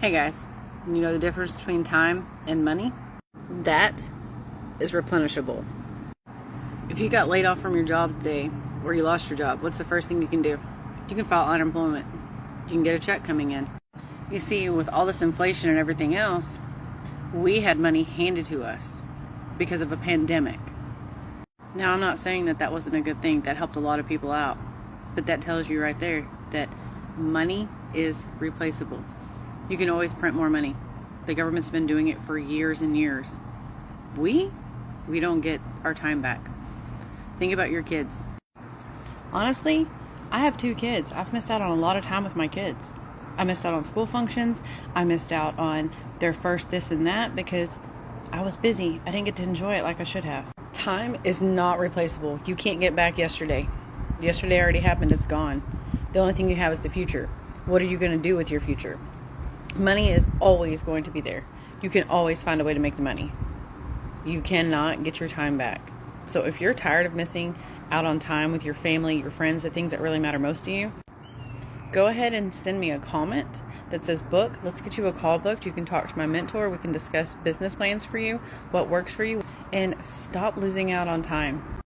Hey guys, you know the difference between time and money? That is replenishable. If you got laid off from your job today or you lost your job, what's the first thing you can do? You can file unemployment. You can get a check coming in. You see, with all this inflation and everything else, we had money handed to us because of a pandemic. Now, I'm not saying that that wasn't a good thing. That helped a lot of people out. But that tells you right there that money is replaceable. You can always print more money. The government's been doing it for years and years. We don't get our time back. Think about your kids. Honestly, I have 2 kids. I've missed out on a lot of time with my kids. I missed out on school functions. I missed out on their first this and that because I was busy. I didn't get to enjoy it like I should have. Time is not replaceable. You can't get back yesterday. Yesterday already happened. It's gone. The only thing you have is the future. What are you going to do with your future? Money is always going to be there. You can always find a way to make the money. You cannot get your time back. So if you're tired of missing out on time with your family, your friends, the things that really matter most to you, go ahead and send me a comment that says book. Let's get you a call booked. You can talk to my mentor. We can discuss business plans for you, what works for you, and stop losing out on time.